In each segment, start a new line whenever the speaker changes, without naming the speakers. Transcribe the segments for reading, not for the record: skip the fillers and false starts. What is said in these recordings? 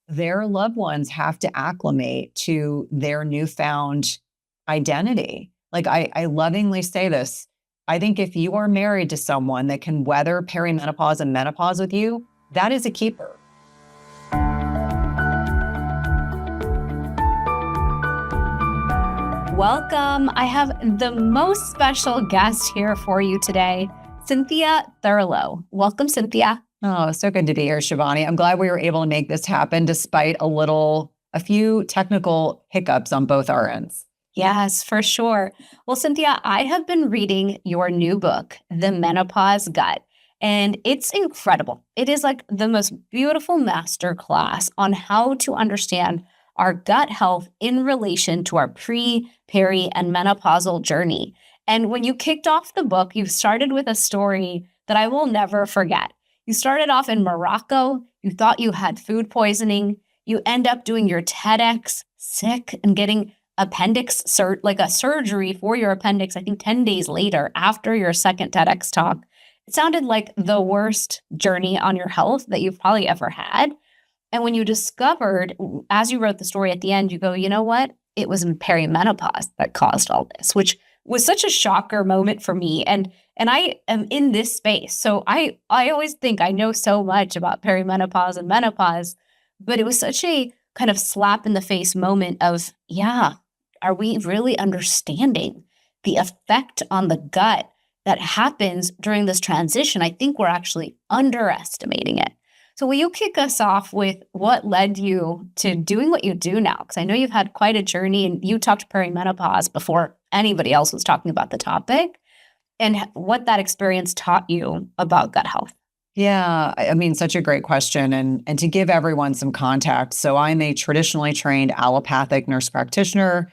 their loved ones have to acclimate to their newfound identity. Like I lovingly say this. I think if you are married to someone that can weather perimenopause and menopause with you, that is a keeper.
Welcome. I have the most special guest here for you today, Cynthia Thurlow. Welcome, Cynthia.
Oh, so good to be here, Shivani. I'm glad we were able to make this happen despite a few technical hiccups on both our ends.
Yes, for sure. Well, Cynthia, I have been reading your new book, The Menopause Gut, and it's incredible. It is like the most beautiful masterclass on how to understand our gut health in relation to our pre, peri, and menopausal journey. And when you kicked off the book, you started with a story that I will never forget. You started off in Morocco. You thought you had food poisoning. You end up doing your TEDx sick and getting a surgery for your appendix, I think 10 days later after your second TEDx talk. It sounded like the worst journey on your health that you've probably ever had. And when you discovered, as you wrote the story at the end, you go, you know what? It was perimenopause that caused all this, which was such a shocker moment for me. And I am in this space. So I always think I know so much about perimenopause and menopause, but it was such a kind of slap in the face moment of, yeah, are we really understanding the effect on the gut that happens during this transition? I think we're actually underestimating it. So will you kick us off with what led you to doing what you do now? Because I know you've had quite a journey and you talked perimenopause before anybody else was talking about the topic, and what that experience taught you about gut health.
Yeah, I mean, such a great question. And to give everyone some context, so I'm a traditionally trained allopathic nurse practitioner.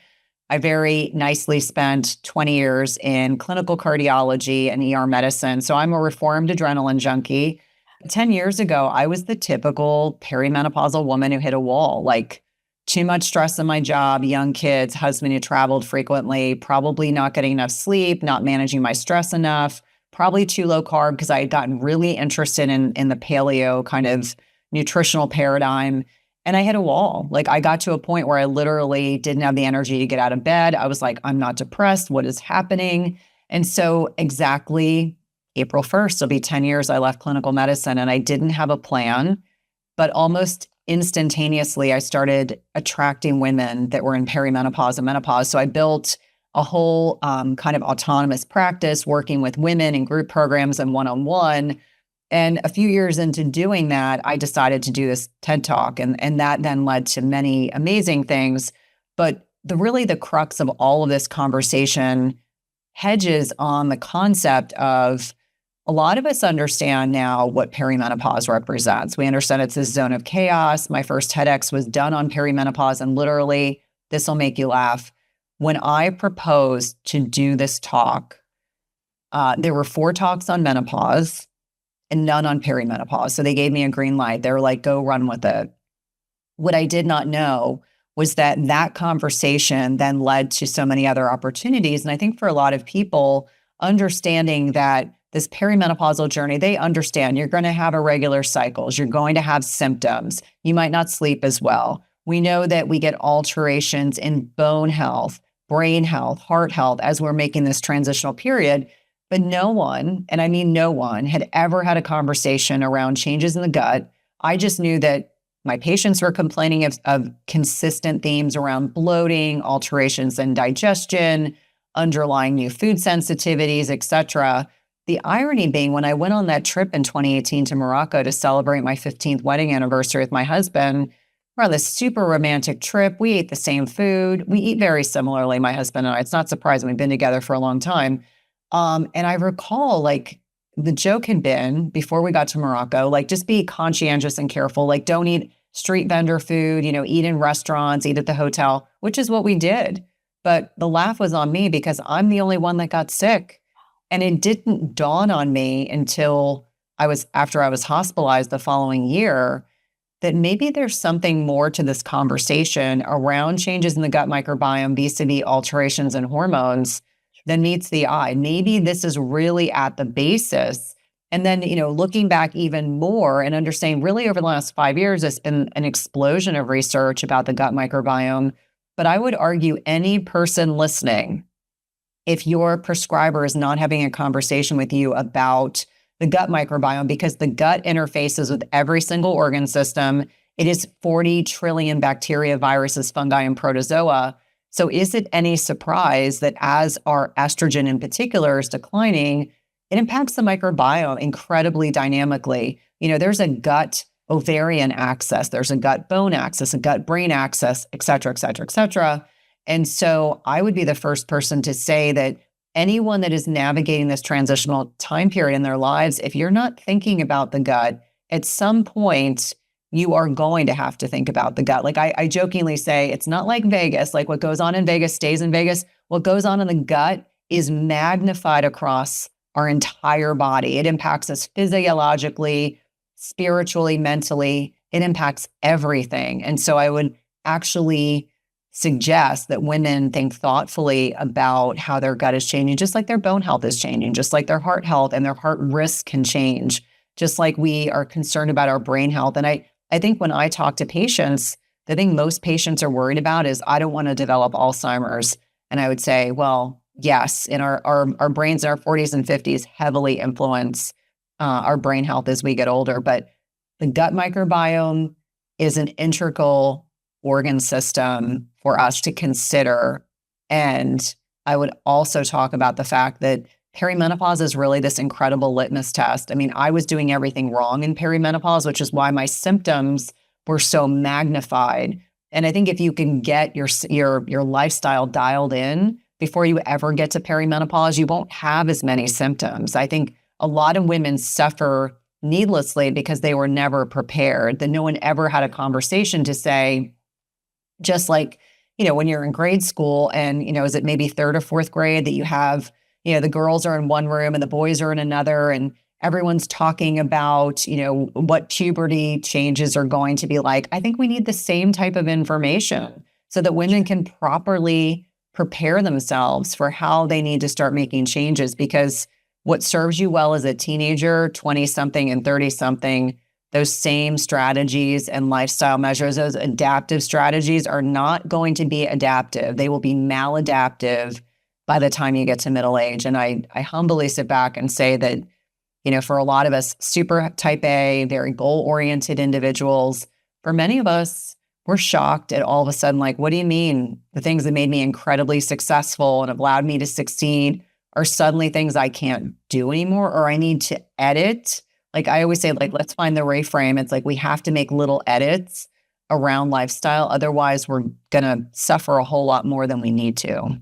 I very nicely spent 20 years in clinical cardiology and ER medicine. So I'm a reformed adrenaline junkie. 10 years ago, I was the typical perimenopausal woman who hit a wall, like too much stress in my job, young kids, husband who traveled frequently, probably not getting enough sleep, not managing my stress enough, probably too low carb because I had gotten really interested in the paleo kind of nutritional paradigm. And I hit a wall. Like I got to a point where I literally didn't have the energy to get out of bed. I was like, I'm not depressed. What is happening? And so exactly April 1st, it'll be 10 years I left clinical medicine and I didn't have a plan, but almost instantaneously I started attracting women that were in perimenopause and menopause. So I built a whole kind of autonomous practice working with women in group programs and one-on-one. And a few years into doing that, I decided to do this TED Talk. And that then led to many amazing things. But the crux of all of this conversation hedges on the concept of a lot of us understand now what perimenopause represents. We understand it's this zone of chaos. My first TEDx was done on perimenopause. And literally, this will make you laugh. When I proposed to do this talk, there were 4 talks on menopause and none on perimenopause. So they gave me a green light. They were like, go run with it. What I did not know was that conversation then led to so many other opportunities. And I think for a lot of people, understanding that this perimenopausal journey, they understand you're going to have irregular cycles. You're going to have symptoms. You might not sleep as well. We know that we get alterations in bone health, brain health, heart health as we're making this transitional period. But no one, and I mean no one, had ever had a conversation around changes in the gut. I just knew that my patients were complaining of consistent themes around bloating, alterations in digestion, underlying new food sensitivities, et cetera. The irony being, when I went on that trip in 2018 to Morocco to celebrate my 15th wedding anniversary with my husband, we're on this super romantic trip. We ate the same food. We eat very similarly, my husband and I. It's not surprising. We've been together for a long time. And I recall, like, the joke had been, before we got to Morocco, like, just be conscientious and careful. Like, don't eat street vendor food, eat in restaurants, eat at the hotel, which is what we did. But the laugh was on me because I'm the only one that got sick. And it didn't dawn on me until after I was hospitalized the following year, that maybe there's something more to this conversation around changes in the gut microbiome vis-a-vis alterations in hormones than meets the eye. Maybe this is really at the basis And then, looking back even more and understanding really over the last 5 years, there's been an explosion of research about the gut microbiome. But I would argue any person listening, if your prescriber is not having a conversation with you about the gut microbiome, because the gut interfaces with every single organ system, it is 40 trillion bacteria, viruses, fungi, and protozoa. So is it any surprise that as our estrogen in particular is declining, it impacts the microbiome incredibly dynamically? There's a gut ovarian axis, there's a gut bone axis, a gut brain axis, et cetera, et cetera, et cetera. And so I would be the first person to say that anyone that is navigating this transitional time period in their lives, if you're not thinking about the gut, at some point, you are going to have to think about the gut. Like I jokingly say, it's not like Vegas, like what goes on in Vegas stays in Vegas. What goes on in the gut is magnified across our entire body. It impacts us physiologically, spiritually, mentally. It impacts everything. And so I would actually suggest that women think thoughtfully about how their gut is changing, just like their bone health is changing, just like their heart health and their heart risk can change, just like we are concerned about our brain health. And I think when I talk to patients, the thing most patients are worried about is, I don't want to develop Alzheimer's. And I would say, well, yes, in our brains in our 40s and 50s heavily influence our brain health as we get older. But the gut microbiome is an integral organ system for us to consider. And I would also talk about the fact that perimenopause is really this incredible litmus test. I mean, I was doing everything wrong in perimenopause, which is why my symptoms were so magnified. And I think if you can get your lifestyle dialed in before you ever get to perimenopause, you won't have as many symptoms. I think a lot of women suffer needlessly because they were never prepared, that no one ever had a conversation to say, just like, when you're in grade school and, is it maybe third or fourth grade that you have, the girls are in one room and the boys are in another, and everyone's talking about, what puberty changes are going to be like. I think we need the same type of information so that women can properly prepare themselves for how they need to start making changes, because what serves you well as a teenager, 20-something and 30-something, those same strategies and lifestyle measures, those adaptive strategies are not going to be adaptive. They will be maladaptive by the time you get to middle age. And I humbly sit back and say that, for a lot of us, super type A, very goal-oriented individuals, for many of us, we're shocked at all of a sudden, like, what do you mean the things that made me incredibly successful and have allowed me to succeed are suddenly things I can't do anymore, or I need to edit? Like I always say, like, let's find the reframe. It's like we have to make little edits around lifestyle. Otherwise, we're going to suffer a whole lot more than we need to.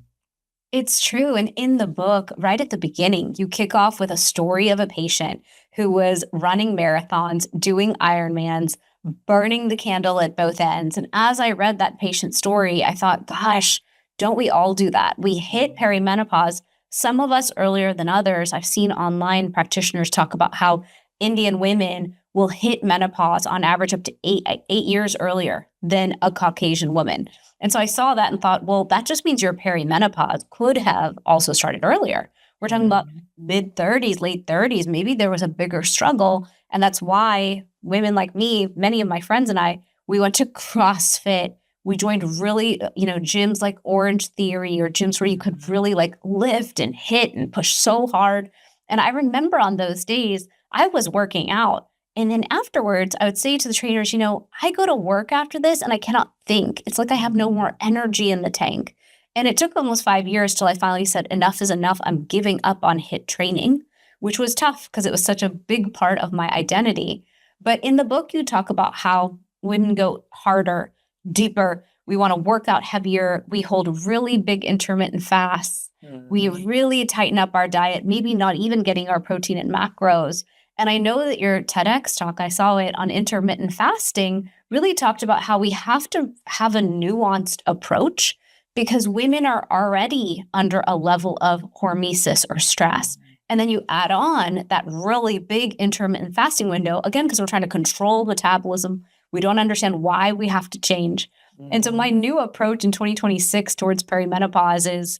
It's true. And in the book, right at the beginning, you kick off with a story of a patient who was running marathons, doing Ironmans, burning the candle at both ends. And as I read that patient story, I thought, gosh, don't we all do that? We hit perimenopause, some of us earlier than others. I've seen online practitioners talk about how Indian women will hit menopause on average up to eight years earlier than a Caucasian woman. And so I saw that and thought, well, that just means your perimenopause could have also started earlier. We're talking about mid-30s, late 30s. Maybe there was a bigger struggle. And that's why women like me, many of my friends and I, we went to CrossFit. We joined really, gyms like Orange Theory, or gyms where you could really like lift and hit and push so hard. And I remember on those days, I was working out. And then afterwards, I would say to the trainers, I go to work after this and I cannot think. It's like I have no more energy in the tank. And it took almost 5 years till I finally said, enough is enough. I'm giving up on HIIT training, which was tough because it was such a big part of my identity. But in the book, you talk about how women go harder, deeper. We want to work out heavier. We hold really big intermittent fasts. We really tighten up our diet, maybe not even getting our protein and macros. And I know that your TEDx talk, I saw it on intermittent fasting, really talked about how we have to have a nuanced approach because women are already under a level of hormesis or stress. And then you add on that really big intermittent fasting window, again, because we're trying to control metabolism. We don't understand why we have to change. And so my new approach in 2026 towards perimenopause is,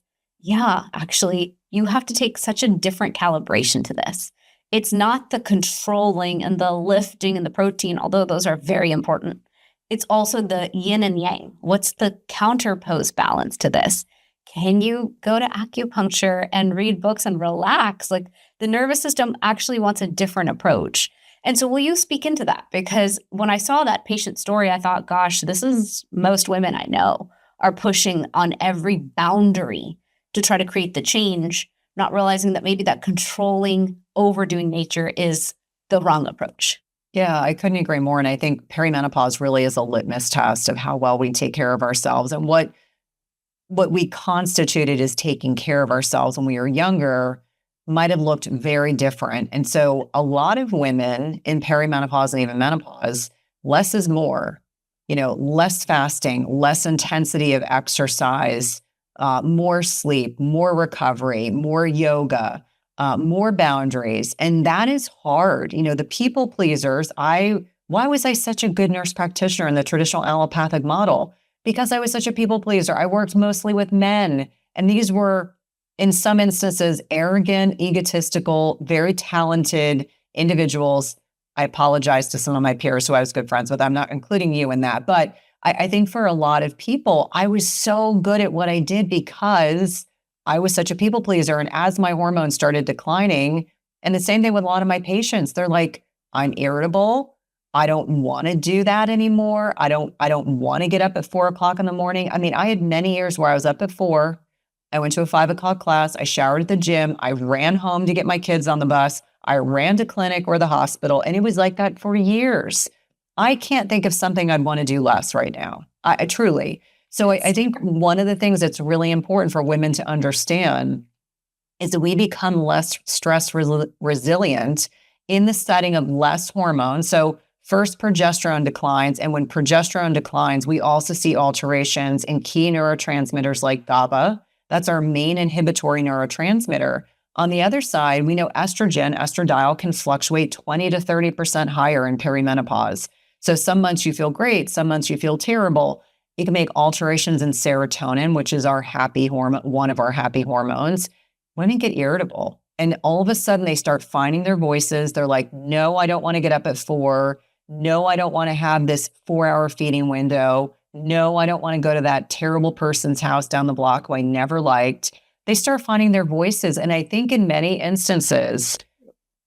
actually, you have to take such a different calibration to this. it's not the controlling and the lifting and the protein, although those are very important. It's also the yin and yang. What's the counterpose balance to this? Can you go to acupuncture and read books and relax? Like, the nervous system actually wants a different approach. And so will you speak into that? Because when I saw that patient story, I thought, gosh, this is most women I know are pushing on every boundary to try to create the change, not realizing that maybe that controlling, overdoing nature is the wrong approach.
Yeah, I couldn't agree more. And I think perimenopause really is a litmus test of how well we take care of ourselves, and what we constituted as taking care of ourselves when we were younger might have looked very different. And so a lot of women in perimenopause and even menopause, less is more, less fasting, less intensity of exercise, more sleep, more recovery, more yoga, more boundaries. And that is hard. The people pleasers, why was I such a good nurse practitioner in the traditional allopathic model? Because I was such a people pleaser. I worked mostly with men, and these were, in some instances, arrogant, egotistical, very talented individuals. I apologize to some of my peers who I was good friends with. I'm not including you in that. But I think for a lot of people, I was so good at what I did because I was such a people pleaser. And as my hormones started declining, and the same thing with a lot of my patients, they're like, I'm irritable. I don't want to do that anymore. I don't want to get up at 4:00 in the morning. I mean, I had many years where I was up at 4. I went to a 5:00 class. I showered at the gym. I ran home to get my kids on the bus. I ran to clinic or the hospital. And it was like that for years. I can't think of something I'd want to do less right now. I truly. So I think one of the things that's really important for women to understand is that we become less stress resilient in the setting of less hormones. So first, progesterone declines. And when progesterone declines, we also see alterations in key neurotransmitters like GABA. That's our main inhibitory neurotransmitter. On the other side, we know estrogen, estradiol, can fluctuate 20 to 30% higher in perimenopause. So some months you feel great, some months you feel terrible. You can make alterations in serotonin, which is our happy hormone, one of our happy hormones. Women get irritable. And all of a sudden they start finding their voices. They're like, no, I don't want to get up at 4. No, I don't want to have this 4-hour feeding window. No, I don't want to go to that terrible person's house down the block who I never liked. They start finding their voices. And I think in many instances,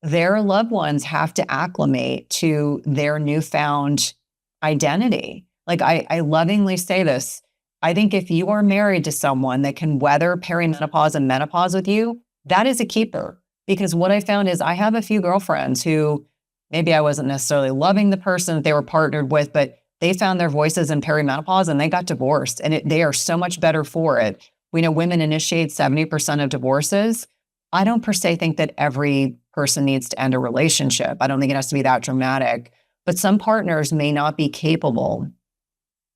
their loved ones have to acclimate to their newfound identity. Like I lovingly say this. I think if you are married to someone that can weather perimenopause and menopause with you, that is a keeper. Because what I found is I have a few girlfriends who maybe I wasn't necessarily loving the person that they were partnered with, but they found their voices in perimenopause and they got divorced, and they are so much better for it. We know women initiate 70% of divorces. I don't per se think that every person needs to end a relationship. I don't think it has to be that dramatic, but some partners may not be capable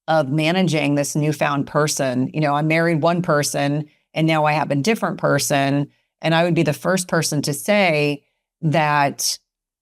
of managing this newfound person. I married one person and now I have a different person. And I would be the first person to say that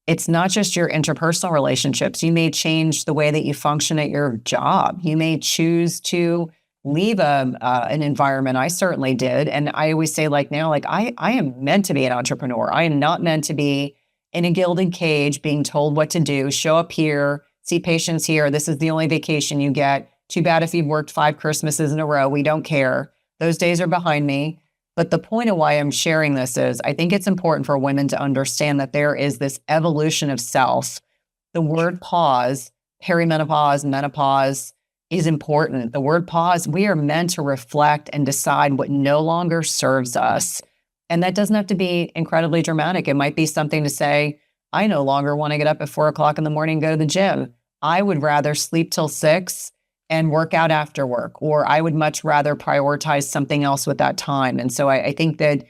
it's not just your interpersonal relationships. You may change the way that you function at your job. You may choose to leave an environment. I certainly did. And I always say I am meant to be an entrepreneur. I am not meant to be in a gilded cage being told what to do, show up here, see patients here. This is the only vacation you get. Too bad if you've worked 5 Christmases in a row. We don't care. Those days are behind me. But the point of why I'm sharing this is I think it's important for women to understand that there is this evolution of self. The word pause, perimenopause, menopause is important. The word pause, we are meant to reflect and decide what no longer serves us. And that doesn't have to be incredibly dramatic. It might be something to say, I no longer want to get up at 4:00 in the morning and go to the gym. I would rather sleep till 6 and work out after work, or I would much rather prioritize something else with that time. And so I think that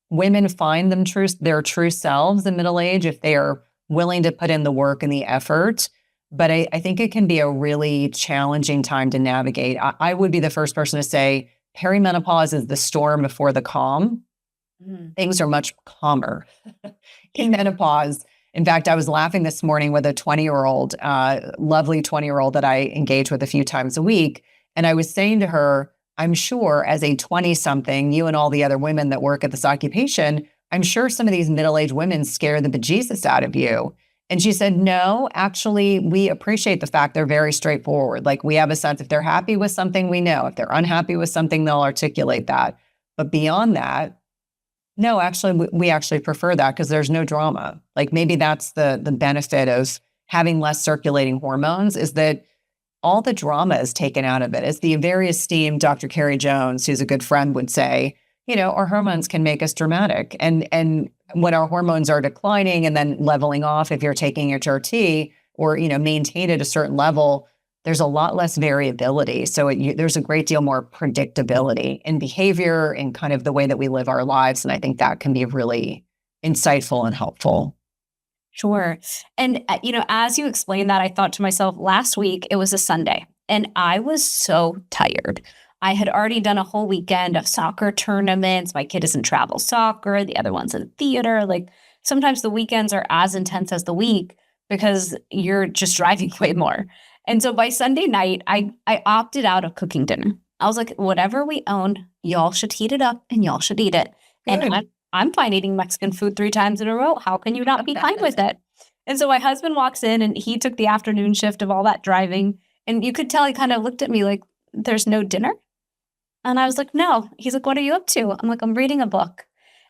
women find their true selves in middle age if they are willing to put in the work and the effort. But I think it can be a really challenging time to navigate. I would be the first person to say perimenopause is the storm before the calm. Things are much calmer in menopause. In fact, I was laughing this morning with a 20-year-old, lovely 20-year-old that I engage with a few times a week. And I was saying to her, I'm sure as a 20-something, you and all the other women that work at this occupation I'm sure some of these middle-aged women scare the bejesus out of you. And she said, no, actually, we appreciate the fact they're very straightforward. Like we have a sense if they're happy with something, we know. If they're unhappy with something, they'll articulate that. But beyond that, no, actually, we actually prefer that because there's no drama. Like maybe that's the benefit of having less circulating hormones is that all the drama is taken out of it. As the very esteemed Dr. Carrie Jones, who's a good friend, would say, our hormones can make us dramatic. And when our hormones are declining and then leveling off, if you're taking HRT or, maintained at a certain level, there's a lot less variability. So there's a great deal more predictability in behavior and kind of the way that we live our lives. And I think that can be really insightful and helpful.
Sure. And, as you explained that, I thought to myself, last week, it was a Sunday, and I was so tired. I had already done a whole weekend of soccer tournaments. My kid is in travel soccer. The other one's in theater. Like sometimes the weekends are as intense as the week because you're just driving way more. And so by Sunday night, I opted out of cooking dinner. I was like, whatever we own, y'all should heat it up and y'all should eat it.
Good.
And I'm fine eating Mexican food 3 times in a row. How can you not be fine with it? And so my husband walks in and he took the afternoon shift of all that driving. And you could tell he kind of looked at me like, there's no dinner? And I was like, no. He's like, what are you up to? I'm like, I'm reading a book.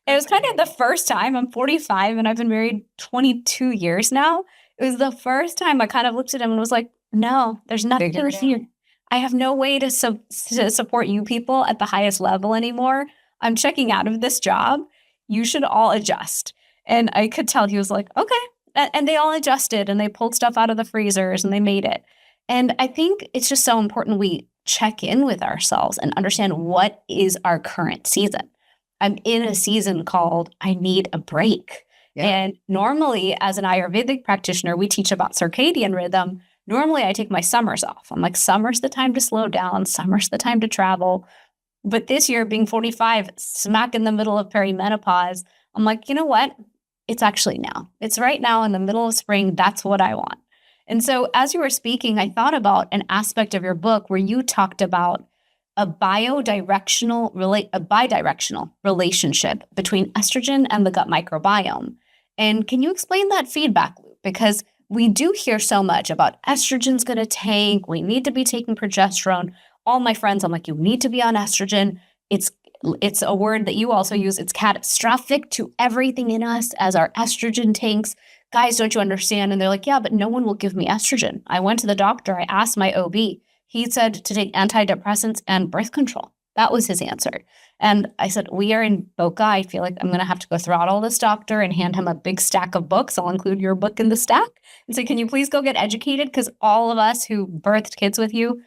It was kind of the first time. I'm 45 and I've been married 22 years now. It was the first time I kind of looked at him and was like, no, there's nothing here. I have no way to support you people at the highest level anymore. I'm checking out of this job. You should all adjust. And I could tell he was like, okay. And they all adjusted and they pulled stuff out of the freezers and they made it. And I think it's just so important we check in with ourselves and understand what is our current season. I'm in a season called I need a break. Yeah. And normally as an Ayurvedic practitioner, we teach about circadian rhythm. Normally I take my summers off. I'm like, summer's the time to slow down. Summer's the time to travel. But this year, being 45, smack in the middle of perimenopause, I'm like, you know what? It's actually now. It's right now in the middle of spring. That's what I want. And so as you were speaking, I thought about an aspect of your book where you talked about a bidirectional relationship between estrogen and the gut microbiome. And can you explain that feedback loop? Because we do hear so much about estrogen's going to tank. We need to be taking progesterone. All my friends, I'm like, you need to be on estrogen. It's a word that you also use. It's catastrophic to everything in us as our estrogen tanks. Guys, don't you understand? And they're like, yeah, but no one will give me estrogen. I went to the doctor. I asked my OB. He said to take antidepressants and birth control. That was his answer. And I said, we are in Boca. I feel like I'm going to have to go throttle this doctor and hand him a big stack of books. I'll include your book in the stack and say, can you please go get educated? Because all of us who birthed kids with you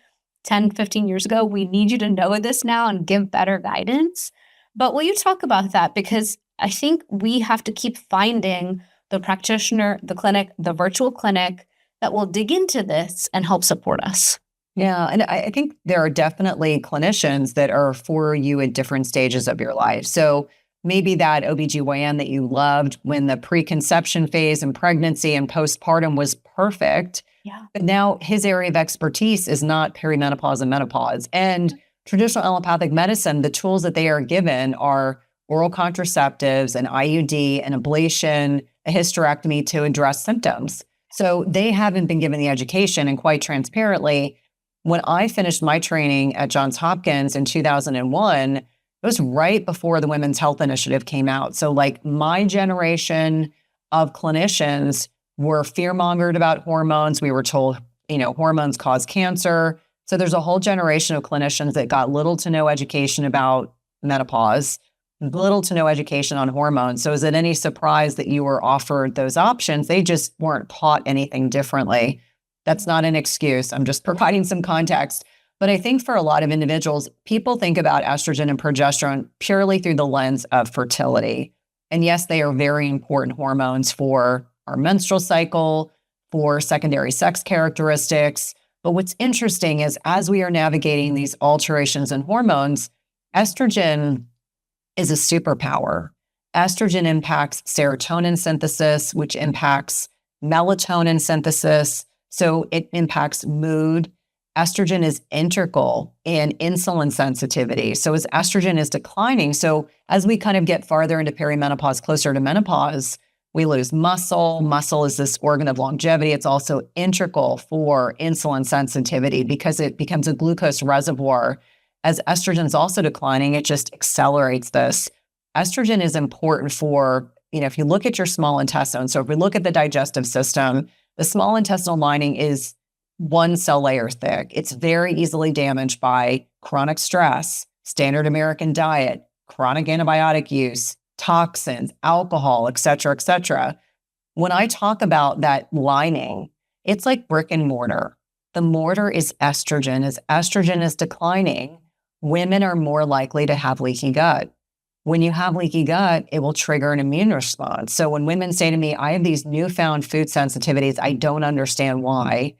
10, 15 years ago, we need you to know this now and give better guidance. But will you talk about that? Because I think we have to keep finding the practitioner, the clinic, the virtual clinic that will dig into this and help support us.
Yeah. And I think there are definitely clinicians that are for you at different stages of your life. So maybe that OBGYN that you loved when the preconception phase and pregnancy and postpartum was perfect.
Yeah.
But now his area of expertise is not perimenopause and menopause. And traditional allopathic medicine, the tools that they are given are oral contraceptives, an IUD, an ablation, a hysterectomy to address symptoms. So they haven't been given the education. And quite transparently, when I finished my training at Johns Hopkins in 2001, it was right before the Women's Health Initiative came out. So like my generation of clinicians were fear-mongered about hormones. We were told, hormones cause cancer. So there's a whole generation of clinicians that got little to no education about menopause, little to no education on hormones. So is it any surprise that you were offered those options? They just weren't taught anything differently. That's not an excuse. I'm just providing some context. But I think for a lot of individuals, people think about estrogen and progesterone purely through the lens of fertility. And yes, they are very important hormones for our menstrual cycle, for secondary sex characteristics. But what's interesting is as we are navigating these alterations in hormones, estrogen is a superpower. Estrogen impacts serotonin synthesis, which impacts melatonin synthesis. So it impacts mood. estrogen is integral in insulin sensitivity. So as estrogen is declining, so as we kind of get farther into perimenopause, closer to menopause, we lose muscle. Muscle is this organ of longevity. It's also integral for insulin sensitivity because it becomes a glucose reservoir. As estrogen is also declining, it just accelerates this. Estrogen is important for, if you look at your small intestine, so if we look at the digestive system, the small intestinal lining is one cell layer thick. It's very easily damaged by chronic stress, standard American diet, chronic antibiotic use, toxins, alcohol, et cetera, et cetera. When I talk about that lining, it's like brick and mortar. The mortar is estrogen. As estrogen is declining, women are more likely to have leaky gut. When you have leaky gut, it will trigger an immune response. So when women say to me, I have these newfound food sensitivities, I don't understand why.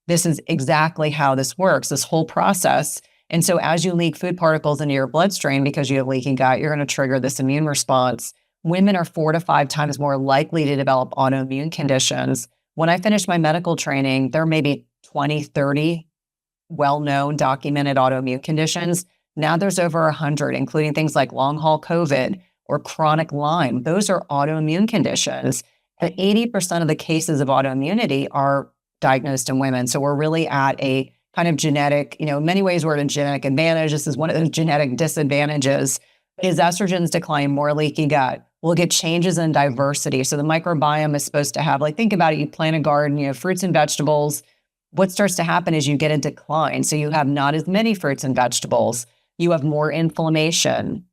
This is exactly how this works, this whole process. And so as you leak food particles into your bloodstream because you have leaky gut, you're going to trigger this immune response. Women are 4 to 5 times more likely to develop autoimmune conditions. When I finished my medical training, there may be 20, 30 well-known documented autoimmune conditions. Now there's over 100, including things like long-haul COVID or chronic Lyme. Those are autoimmune conditions. And 80% of the cases of autoimmunity are diagnosed in women. So we're really at a kind of genetic, in many ways we're at a genetic advantage. This is one of the genetic disadvantages. As estrogens decline, more leaky gut, we'll get changes in diversity. So the microbiome is supposed to have, think about it, you plant a garden, you have fruits and vegetables. What starts to happen is you get a decline. So you have not as many fruits and vegetables. You have more inflammation.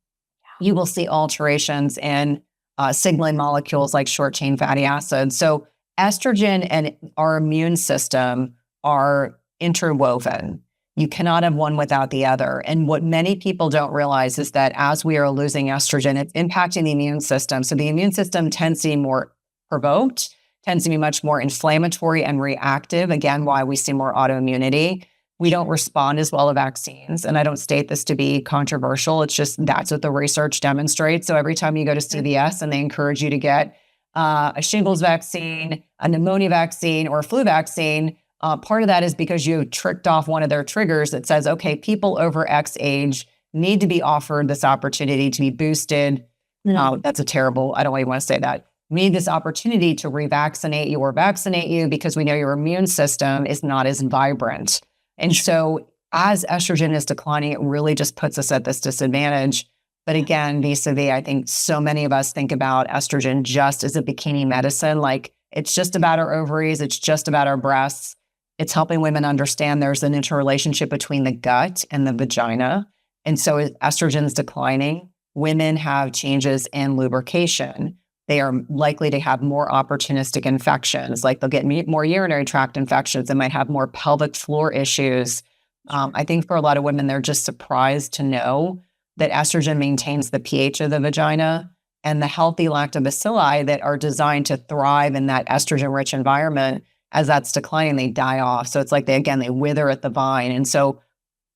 You will see alterations in signaling molecules like short chain fatty acids. So estrogen and our immune system are interwoven. You cannot have one without the other. And what many people don't realize is that as we are losing estrogen, it's impacting the immune system. So the immune system tends to be more provoked, tends to be much more inflammatory and reactive. Again, why we see more autoimmunity. We don't respond as well to vaccines. And I don't state this to be controversial. It's just that's what the research demonstrates. So every time you go to CVS and they encourage you to get a shingles vaccine, a pneumonia vaccine, or a flu vaccine, part of that is because you tricked off one of their triggers that says, okay, people over X age need to be offered this opportunity to be boosted. That's a terrible, I don't even want to say that. We need this opportunity to revaccinate you or vaccinate you because we know your immune system is not as vibrant. And so as estrogen is declining, it really just puts us at this disadvantage. But again, vis-a-vis, I think so many of us think about estrogen just as a bikini medicine. Like it's just about our ovaries. It's just about our breasts. It's helping women understand there's an interrelationship between the gut and the vagina. And so as estrogen is declining, women have changes in lubrication. They are likely to have more opportunistic infections, like they'll get more urinary tract infections. They might have more pelvic floor issues. I think for a lot of women, they're just surprised to know that estrogen maintains the pH of the vagina and the healthy lactobacilli that are designed to thrive in that estrogen-rich environment. As that's declining, they die off. So it's like they wither at the vine. And so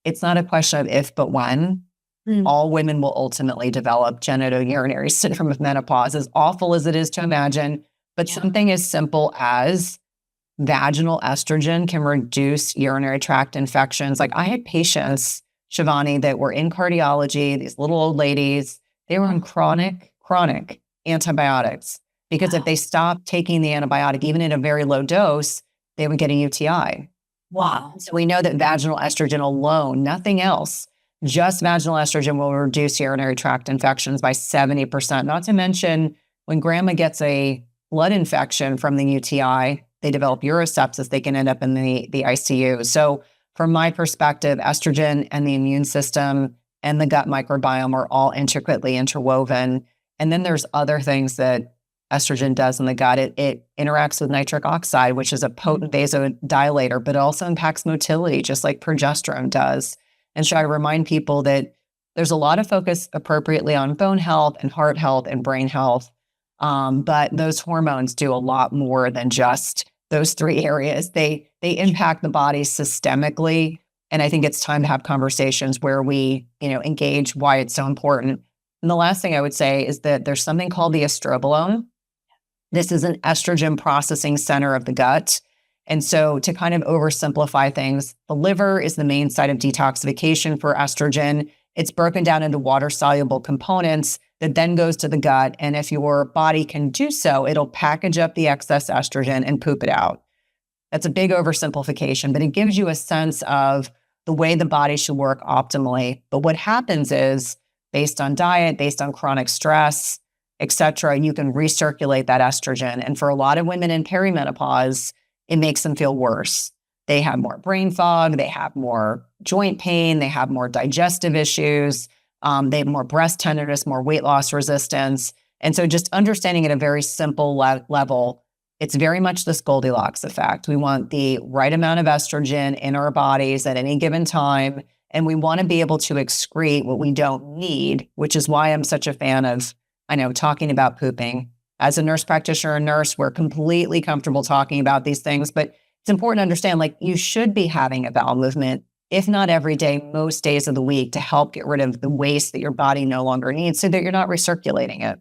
it's not a question of if, but when. All women will ultimately develop genitourinary syndrome of menopause, as awful as it is to imagine. But something as simple as vaginal estrogen can reduce urinary tract infections. Like I had patients, Shivani, that were in cardiology, these little old ladies, they were on chronic antibiotics because if they stopped taking the antibiotic, even at a very low dose, they would get a UTI.
Wow.
So we know that vaginal estrogen alone, nothing else, just vaginal estrogen will reduce urinary tract infections by 70%. Not to mention when grandma gets a blood infection from the UTI, they develop urosepsis, they can end up in the ICU. So from my perspective, estrogen and the immune system and the gut microbiome are all intricately interwoven. And then there's other things that estrogen does in the gut. It interacts with nitric oxide, which is a potent vasodilator, but it also impacts motility, just like progesterone does. And so I remind people that there's a lot of focus appropriately on bone health and heart health and brain health. But those hormones do a lot more than just those three areas. They impact the body systemically. And I think it's time to have conversations where we, engage why it's so important. And the last thing I would say is that there's something called the estrobilome. This is an estrogen processing center of the gut. And so to kind of oversimplify things, the liver is the main site of detoxification for estrogen. It's broken down into water-soluble components that then goes to the gut. And if your body can do so, it'll package up the excess estrogen and poop it out. That's a big oversimplification, but it gives you a sense of the way the body should work optimally. But what happens is, based on diet, based on chronic stress, et cetera, you can recirculate that estrogen. And for a lot of women in perimenopause, it makes them feel worse. They have more brain fog, they have more joint pain, they have more digestive issues, they have more breast tenderness, more weight loss resistance. And so just understanding at a very simple level, it's very much this Goldilocks effect. We want the right amount of estrogen in our bodies at any given time, and we want to be able to excrete what we don't need, which is why I'm such a fan of, talking about pooping. As a nurse practitioner and nurse, we're completely comfortable talking about these things, but it's important to understand, you should be having a bowel movement, if not every day, most days of the week, to help get rid of the waste that your body no longer needs so that you're not recirculating it.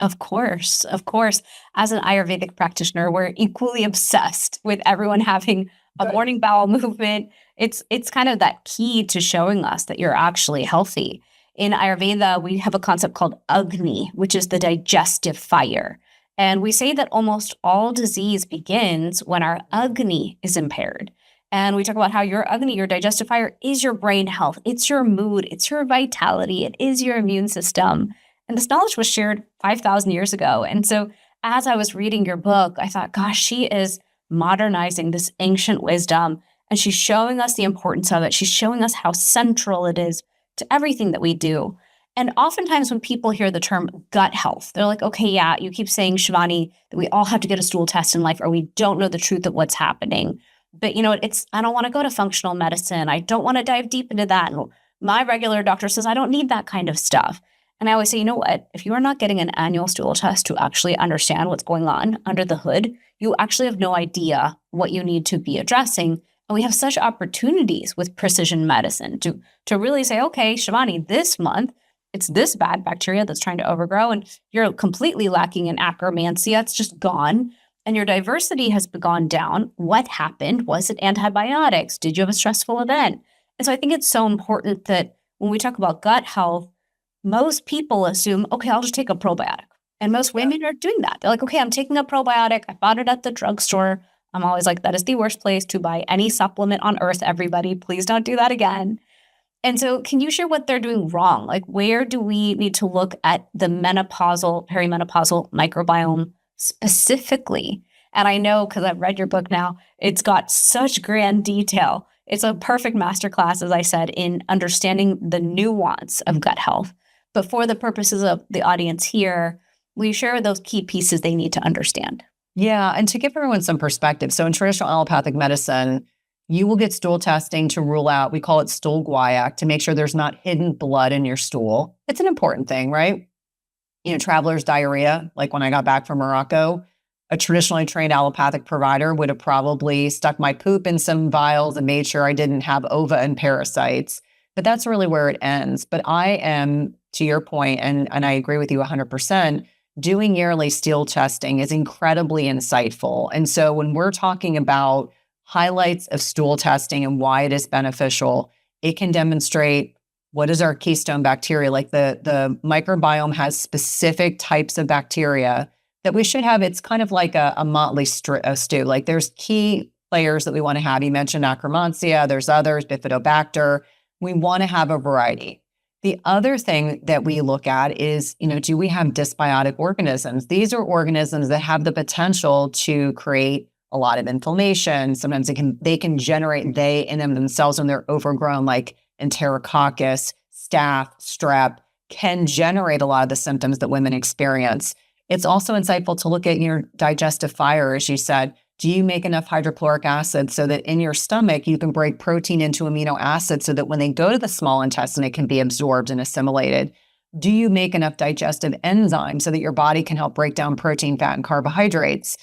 Of course, of course. As an Ayurvedic practitioner, we're equally obsessed with everyone having a morning bowel movement. It's kind of that key to showing us that you're actually healthy. In Ayurveda, we have a concept called Agni, which is the digestive fire. And we say that almost all disease begins when our Agni is impaired. And we talk about how your Agni, your digestive fire, is your brain health. It's your mood. It's your vitality. It is your immune system. And this knowledge was shared 5,000 years ago. And so as I was reading your book, I thought, gosh, she is modernizing this ancient wisdom. And she's showing us the importance of it. She's showing us how central it is to everything that we do. And oftentimes when people hear the term gut health, they're like, okay, yeah, you keep saying, Shivani, that we all have to get a stool test in life or we don't know the truth of what's happening. But I don't want to go to functional medicine. I don't want to dive deep into that. And my regular doctor says, I don't need that kind of stuff. And I always say, you know what? If you are not getting an annual stool test to actually understand what's going on under the hood, you actually have no idea what you need to be addressing. And we have such opportunities with precision medicine to really say, okay, Shivani, this month, it's this bad bacteria that's trying to overgrow, and you're completely lacking in Akkermansia. It's just gone. And your diversity has gone down. What happened? Was it antibiotics? Did you have a stressful event? And so I think it's so important that when we talk about gut health, most people assume, okay, I'll just take a probiotic. And most women are doing that. They're like, okay, I'm taking a probiotic. I bought it at the drugstore. I'm always like, that is the worst place to buy any supplement on earth, everybody. Please don't do that again. And so can you share what they're doing wrong? Like, where do we need to look at the menopausal, perimenopausal microbiome specifically? And I know, because I've read your book now, it's got such grand detail. It's a perfect masterclass, as I said, in understanding the nuance of gut health. But for the purposes of the audience here, will you share those key pieces they need to understand?
Yeah, and to give everyone some perspective. So in traditional allopathic medicine, you will get stool testing to rule out, we call it stool guaiac, to make sure there's not hidden blood in your stool. It's an important thing, right? Traveler's diarrhea, like when I got back from Morocco, a traditionally trained allopathic provider would have probably stuck my poop in some vials and made sure I didn't have ova and parasites. But that's really where it ends. But I am, to your point, and I agree with you 100%, doing yearly stool testing is incredibly insightful. And so when we're talking about highlights of stool testing and why it is beneficial, it can demonstrate what is our keystone bacteria. Like the microbiome has specific types of bacteria that we should have. It's kind of like a motley stew. Like there's key players that we want to have. You mentioned Akkermansia, there's others, Bifidobacter. We want to have a variety. The other thing that we look at is, do we have dysbiotic organisms? These are organisms that have the potential to create a lot of inflammation. Sometimes they can generate, they in themselves, when they're overgrown, like enterococcus, staph, strep, can generate a lot of the symptoms that women experience. It's also insightful to look at your digestive fire, as you said. Do you make enough hydrochloric acid so that in your stomach, you can break protein into amino acids so that when they go to the small intestine, it can be absorbed and assimilated? Do you make enough digestive enzymes so that your body can help break down protein, fat, and carbohydrates?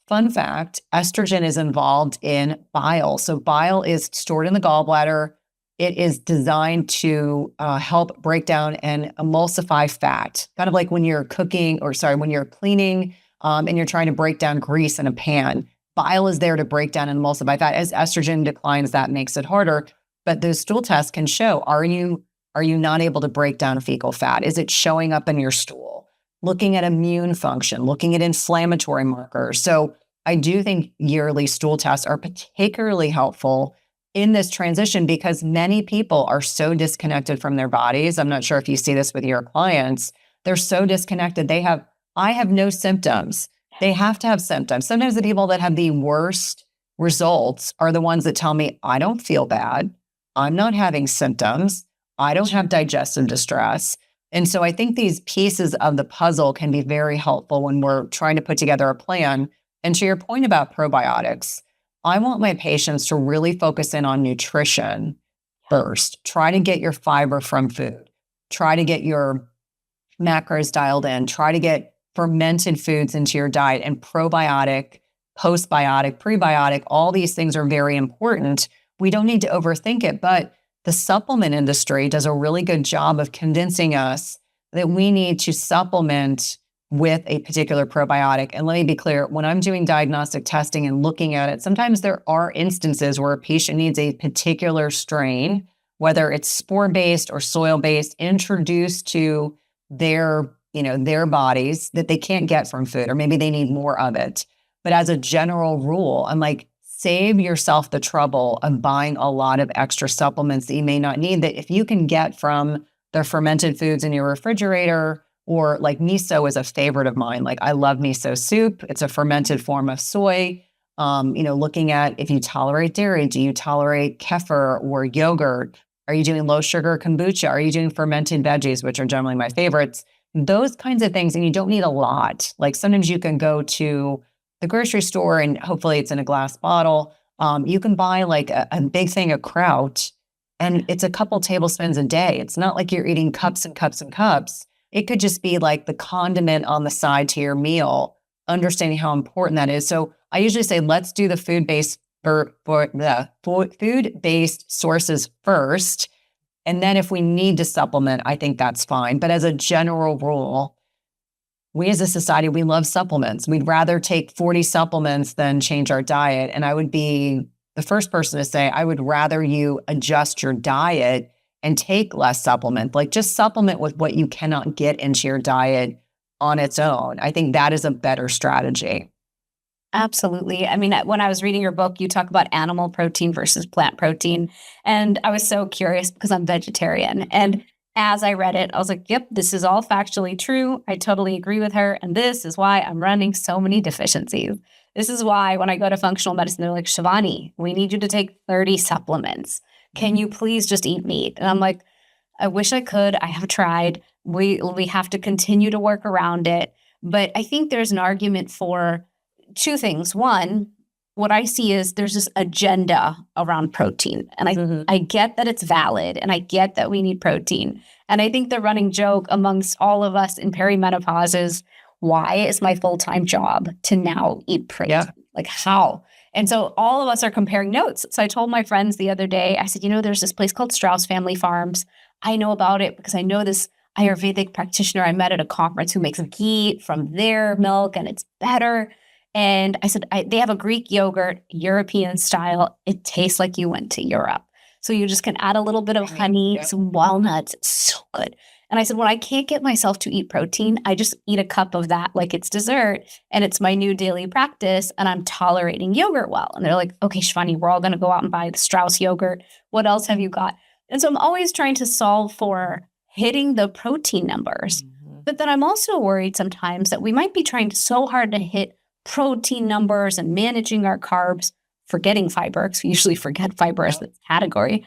Fun fact, estrogen is involved in bile. So bile is stored in the gallbladder. It is designed to help break down and emulsify fat, kind of like when you're cooking, when you're cleaning, and you're trying to break down grease in a pan. bile is there to break down and emulsify fat. As estrogen declines, that makes it harder. But those stool tests can show, are you not able to break down fecal fat? Is it showing up in your stool? Looking at immune function, looking at inflammatory markers. So I do think yearly stool tests are particularly helpful in this transition because many people are so disconnected from their bodies. I'm not sure if you see this with your clients. They're so disconnected. I have no symptoms. They have to have symptoms. Sometimes the people that have the worst results are the ones that tell me, I don't feel bad. I'm not having symptoms. I don't have digestive distress. And so I think these pieces of the puzzle can be very helpful when we're trying to put together a plan. And to your point about probiotics, I want my patients to really focus in on nutrition first. Try to get your fiber from food. Try to get your macros dialed in. Try to get fermented foods into your diet, and probiotic, postbiotic, prebiotic, all these things are very important. We don't need to overthink it, but the supplement industry does a really good job of convincing us that we need to supplement with a particular probiotic. And let me be clear, when I'm doing diagnostic testing and looking at it, sometimes there are instances where a patient needs a particular strain, whether it's spore-based or soil-based, introduced to their bodies that they can't get from food, or maybe they need more of it. But as a general rule, I'm like, save yourself the trouble of buying a lot of extra supplements that you may not need, that if you can get from the fermented foods in your refrigerator, or like miso is a favorite of mine. Like I love miso soup. It's a fermented form of soy. Looking at if you tolerate dairy, do you tolerate kefir or yogurt? Are you doing low sugar kombucha? Are you doing fermented veggies, which are generally my favorites? Those kinds of things. And you don't need a lot. Like sometimes you can go to the grocery store and hopefully it's in a glass bottle. You can buy like a big thing of kraut and it's a couple tablespoons a day. It's not like you're eating cups and cups and cups. It could just be like the condiment on the side to your meal, understanding how important that is. So I usually say, let's do the food-based food-based sources first. And then if we need to supplement, I think that's fine. But as a general rule, we as a society, we love supplements. We'd rather take 40 supplements than change our diet. And I would be the first person to say, I would rather you adjust your diet and take less supplement, like just supplement with what you cannot get into your diet on its own. I think that is a better strategy.
Absolutely. I mean, when I was reading your book, you talk about animal protein versus plant protein. And I was so curious because I'm vegetarian. And as I read it, I was like, yep, this is all factually true. I totally agree with her. And this is why I'm running so many deficiencies. This is why when I go to functional medicine, they're like, Shivani, we need you to take 30 supplements. Can you please just eat meat? And I'm like, I wish I could. I have tried. We have to continue to work around it. But I think there's an argument for two things. One, what I see is there's this agenda around protein. And I get that it's valid and I get that we need protein. And I think the running joke amongst all of us in perimenopause is, why is my full-time job to now eat protein?
Yeah.
Like how? And so all of us are comparing notes. So I told my friends the other day, I said, there's this place called Strauss Family Farms. I know about it because I know this Ayurvedic practitioner I met at a conference who makes ghee from their milk and it's better. And I said, they have a Greek yogurt, European style. It tastes like you went to Europe. So you just can add a little bit of honey, some walnuts. It's so good. And I said, when I can't get myself to eat protein, I just eat a cup of that like it's dessert. And it's my new daily practice. And I'm tolerating yogurt well. And they're like, okay, Shivani, we're all going to go out and buy the Strauss yogurt. What else have you got? And so I'm always trying to solve for hitting the protein numbers. But then I'm also worried sometimes that we might be trying so hard to hit protein numbers and managing our carbs, forgetting fiber, because we usually forget fiber as the category,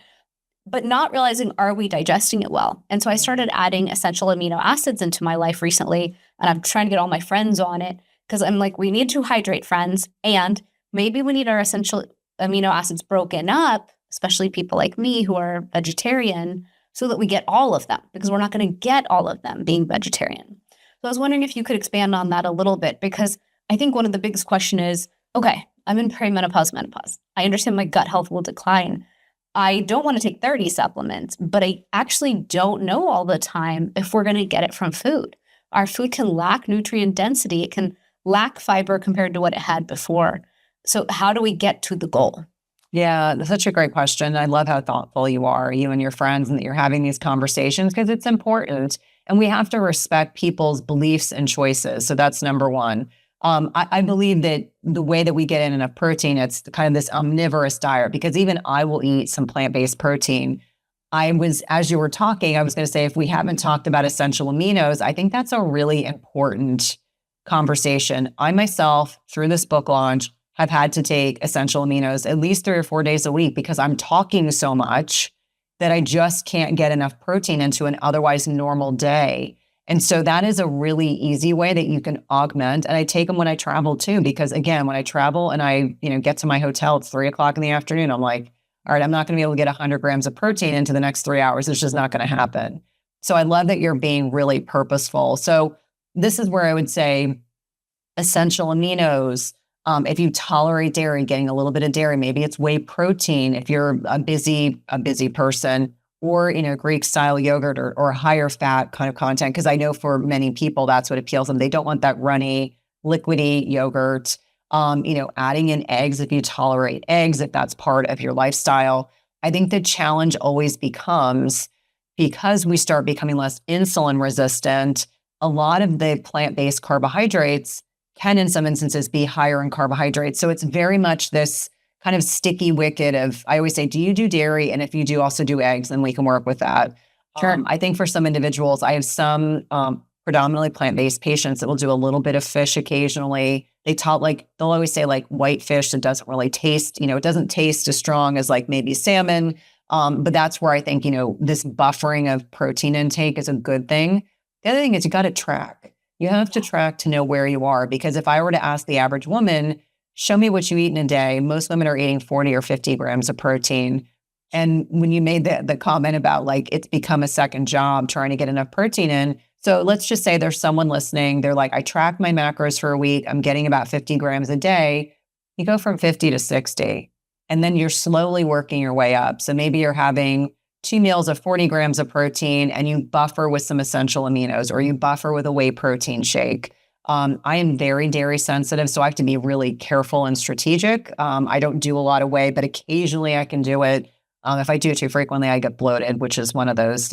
but not realizing, are we digesting it well? And so I started adding essential amino acids into my life recently, and I'm trying to get all my friends on it because I'm like, we need to hydrate, friends, and maybe we need our essential amino acids broken up, especially people like me who are vegetarian, so that we get all of them, because we're not going to get all of them being vegetarian. So I was wondering if you could expand on that a little bit, because I think one of the biggest question is, okay, I'm in perimenopause, menopause. I understand my gut health will decline. I don't want to take 30 supplements, but I actually don't know all the time if we're going to get it from food. Our food can lack nutrient density. It can lack fiber compared to what it had before. So how do we get to the goal?
Yeah, that's such a great question. I love how thoughtful you are, you and your friends, and that you're having these conversations because it's important. And we have to respect people's beliefs and choices. So that's number one. I believe that the way that we get in enough protein, it's kind of this omnivorous diet, because even I will eat some plant-based protein. As you were talking, I was going to say, if we haven't talked about essential aminos, I think that's a really important conversation. I myself, through this book launch, have had to take essential aminos at least 3 or 4 days a week because I'm talking so much that I just can't get enough protein into an otherwise normal day. And so that is a really easy way that you can augment. And I take them when I travel too, because again, when I travel and I, get to my hotel, it's 3 o'clock in the afternoon. I'm like, all right, I'm not going to be able to get 100 grams of protein into the next 3 hours. It's just not going to happen. So I love that you're being really purposeful. So this is where I would say essential aminos. If you tolerate dairy, getting a little bit of dairy, maybe it's whey protein if you're a busy person, or Greek style yogurt or higher fat kind of content. Because I know for many people that's what appeals them. They don't want that runny, liquidy yogurt. Adding in eggs if you tolerate eggs, if that's part of your lifestyle. I think the challenge always becomes, because we start becoming less insulin resistant, a lot of the plant-based carbohydrates can in some instances be higher in carbohydrates. So it's very much this kind of sticky wicket of, I always say, do you do dairy? And if you do, also do eggs, then we can work with that.
Sure.
I think for some individuals, I have some predominantly plant-based patients that will do a little bit of fish occasionally. They'll always say like white fish that doesn't really taste, it doesn't taste as strong as like maybe salmon. But that's where I think, this buffering of protein intake is a good thing. The other thing is you got to track. You have to track to know where you are, because if I were to ask the average woman, show me what you eat in a day, most women are eating 40 or 50 grams of protein. And when you made the comment about like it's become a second job trying to get enough protein in, so let's just say there's someone listening, they're like, I track my macros for a week, I'm getting about 50 grams a day. You go from 50 to 60, and then you're slowly working your way up. So maybe you're having 2 meals of 40 grams of protein and you buffer with some essential aminos, or you buffer with a whey protein shake. I am very dairy sensitive, so I have to be really careful and strategic. I don't do a lot of whey, but occasionally I can do it. If I do it too frequently, I get bloated, which is one of those,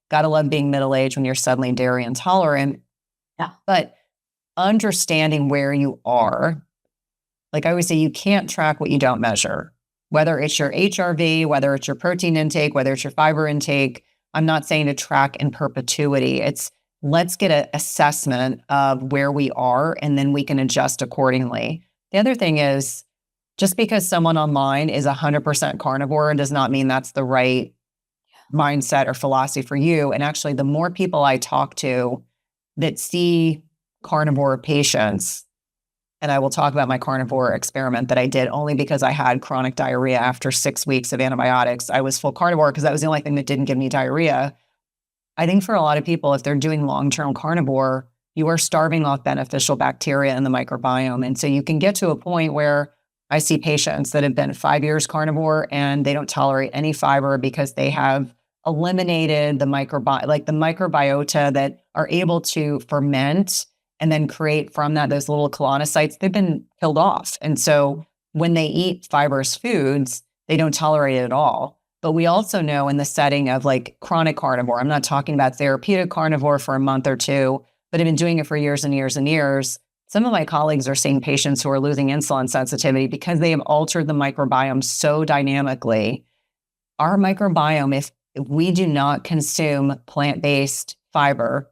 gotta love being middle-aged when you're suddenly dairy intolerant.
Yeah.
But understanding where you are, like I always say, you can't track what you don't measure. Whether it's your HRV, whether it's your protein intake, whether it's your fiber intake, I'm not saying to track in perpetuity. It's let's get an assessment of where we are, and then we can adjust accordingly. The other thing is, just because someone online is 100% carnivore does not mean that's the right mindset or philosophy for you. And actually, the more people I talk to that see carnivore patients, and I will talk about my carnivore experiment that I did only because I had chronic diarrhea after 6 weeks of antibiotics. I was full carnivore because that was the only thing that didn't give me diarrhea. I think for a lot of people, if they're doing long-term carnivore, you are starving off beneficial bacteria in the microbiome. And so you can get to a point where I see patients that have been 5 years carnivore and they don't tolerate any fiber because they have eliminated the microbiota that are able to ferment and then create from that those little colonocytes. They've been killed off. And so when they eat fibrous foods, they don't tolerate it at all. But we also know in the setting of like chronic carnivore, I'm not talking about therapeutic carnivore for a month or two, but have been doing it for years and years and years. Some of my colleagues are seeing patients who are losing insulin sensitivity because they have altered the microbiome so dynamically. Our microbiome, if we do not consume plant-based fiber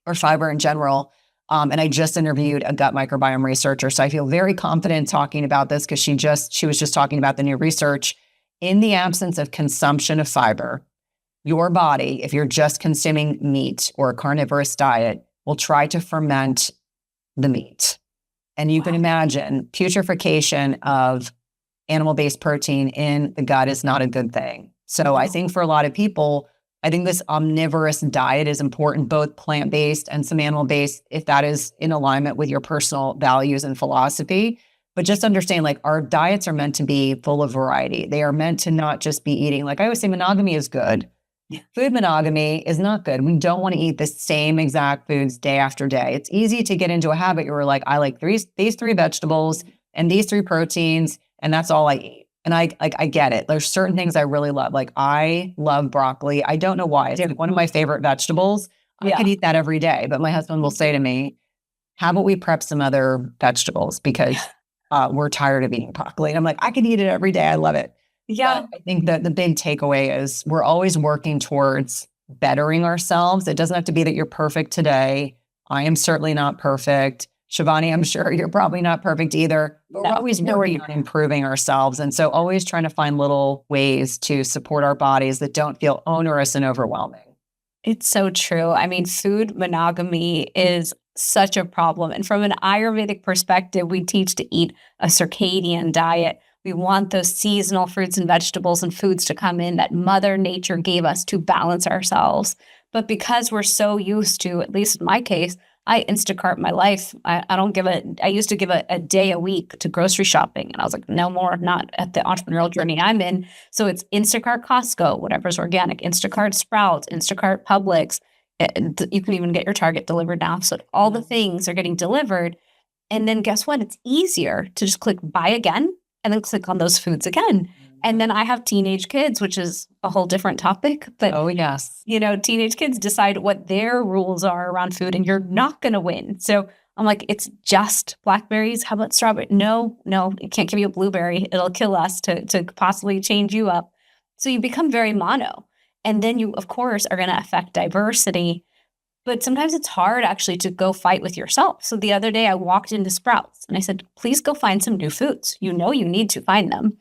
or fiber in general, and I just interviewed a gut microbiome researcher, so I feel very confident talking about this because she was just talking about the new research. In the absence of consumption of fiber, your body, if you're just consuming meat or a carnivorous diet, will try to ferment the meat. And you can imagine putrefaction of animal-based protein in the gut is not a good thing. So I think for a lot of people, I think this omnivorous diet is important, both plant-based and some animal-based, if that is in alignment with your personal values and philosophy. But just understand, like, our diets are meant to be full of variety. They are meant to not just be eating, like I always say, monogamy is good. Food monogamy is not good. We don't want to eat the same exact foods day after day. It's easy to get into a habit where we're like, I like these 3 vegetables, and these 3 proteins, and that's all I eat. And I get it. There's certain things I really love. Like I love broccoli. I don't know why. It's like one of my favorite vegetables. I could eat that every day. But my husband will say to me, how about we prep some other vegetables because we're tired of eating broccoli. And I'm like, I could eat it every day. I love it.
Yeah.
But I think that the big takeaway is we're always working towards bettering ourselves. It doesn't have to be that you're perfect today. I am certainly not perfect. Shivani, I'm sure you're probably not perfect either. But we're always working on improving ourselves. And so always trying to find little ways to support our bodies that don't feel onerous and overwhelming.
It's so true. I mean, food monogamy is such a problem. And from an Ayurvedic perspective, we teach to eat a circadian diet. We want those seasonal fruits and vegetables and foods to come in that Mother Nature gave us to balance ourselves. But because we're so used to, at least in my case, I Instacart my life. I used to give a day a week to grocery shopping. And I was like, no more, not at the entrepreneurial journey I'm in. So it's Instacart Costco, whatever's organic, Instacart Sprouts, Instacart Publix. You can even get your Target delivered now. So all the things are getting delivered. And then guess what? It's easier to just click buy again and then click on those foods again. And then I have teenage kids, which is a whole different topic. But,
oh, yes.
Teenage kids decide what their rules are around food and you're not going to win. So I'm like, it's just blackberries. How about strawberry? No, it can't give you a blueberry. It'll kill us to possibly change you up. So you become very mono. And then you, of course, are going to affect diversity. But sometimes it's hard actually to go fight with yourself. So the other day I walked into Sprouts and I said, please go find some new foods. You need to find them.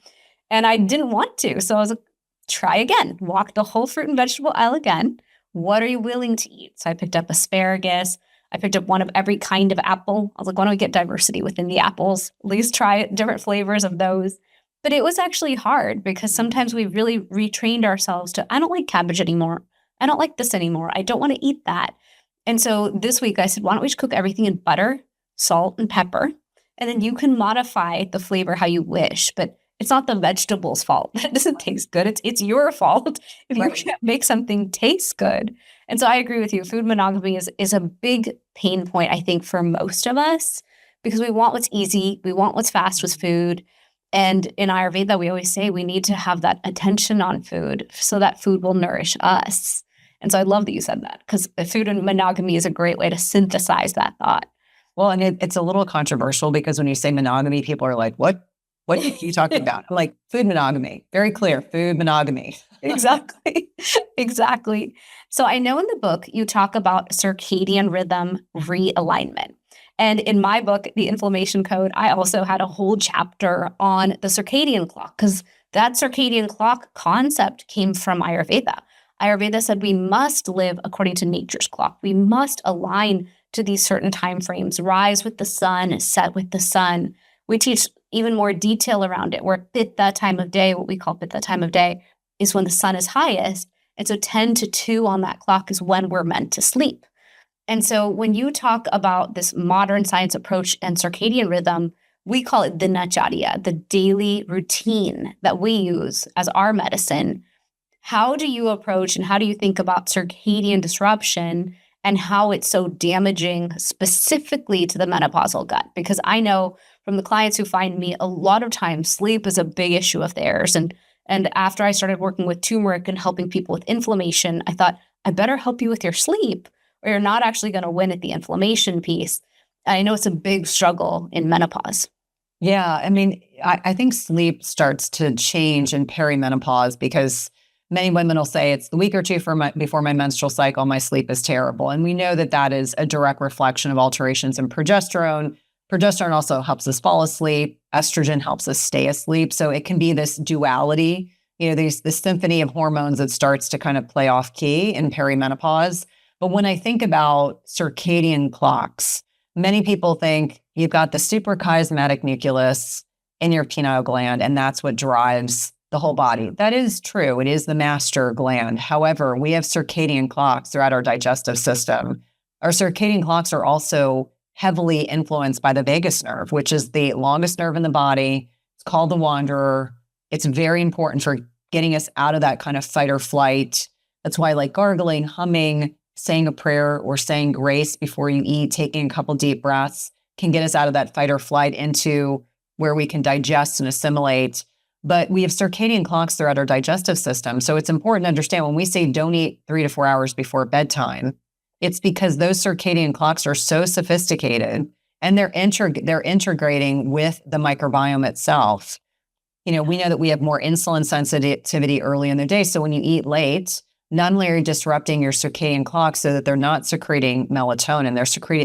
And I didn't want to. So I was like, try again. Walk the whole fruit and vegetable aisle again. What are you willing to eat? So I picked up asparagus. I picked up one of every kind of apple. I was like, why don't we get diversity within the apples? At least try different flavors of those. But it was actually hard because sometimes we really retrained ourselves to, I don't like cabbage anymore. I don't like this anymore. I don't want to eat that. And so this week I said, why don't we just cook everything in butter, salt, and pepper? And then you can modify the flavor how you wish. But it's not the vegetable's fault. It doesn't taste good. It's your fault if you can't make something taste good. And so I agree with you. Food monogamy is a big pain point, I think, for most of us because we want what's easy. We want what's fast with food. And in Ayurveda, we always say we need to have that attention on food so that food will nourish us. And so I love that you said that because food and monogamy is a great way to synthesize that thought.
Well, and it's a little controversial because when you say monogamy, people are like, what? What are you talking about? I'm like, food monogamy. Very clear, food monogamy.
Exactly. Exactly. So I know in the book, you talk about circadian rhythm realignment. And in my book, The Inflammation Code, I also had a whole chapter on the circadian clock because that circadian clock concept came from Ayurveda. Ayurveda said we must live according to nature's clock. We must align to these certain time frames, rise with the sun, set with the sun. We teach even more detail around it, where pitta time of day, what we call pitta time of day, is when the sun is highest. And so 10 to 2 on that clock is when we're meant to sleep. And so when you talk about this modern science approach and circadian rhythm, we call it dinacharya, the daily routine that we use as our medicine. How do you approach and how do you think about circadian disruption and how it's so damaging specifically to the menopausal gut? Because I know from the clients who find me, a lot of times sleep is a big issue of theirs. And after I started working with turmeric and helping people with inflammation, I thought, I better help you with your sleep or you're not actually going to win at the inflammation piece. And I know it's a big struggle in menopause.
Yeah. I mean, I think sleep starts to change in perimenopause because many women will say it's the week or two before my menstrual cycle, my sleep is terrible. And we know that that is a direct reflection of alterations in progesterone. Progesterone also helps us fall asleep. Estrogen helps us stay asleep. So it can be this duality, this symphony of hormones that starts to kind of play off key in perimenopause. But when I think about circadian clocks, many people think you've got the suprachiasmatic nucleus in your pineal gland, and that's what drives the whole body. That is true. It is the master gland. However, we have circadian clocks throughout our digestive system. Our circadian clocks are also heavily influenced by the vagus nerve, which is the longest nerve in the body. It's called the wanderer. It's very important for getting us out of that kind of fight or flight. That's why like gargling, humming, saying a prayer or saying grace before you eat, taking a couple deep breaths can get us out of that fight or flight into where we can digest and assimilate. But we have circadian clocks throughout our digestive system. So it's important to understand when we say don't eat 3 to 4 hours before bedtime, it's because those circadian clocks are so sophisticated and they're integrating with the microbiome itself. We know that we have more insulin sensitivity early in the day. So when you eat late, not only are you disrupting your circadian clock so that they're not secreting melatonin,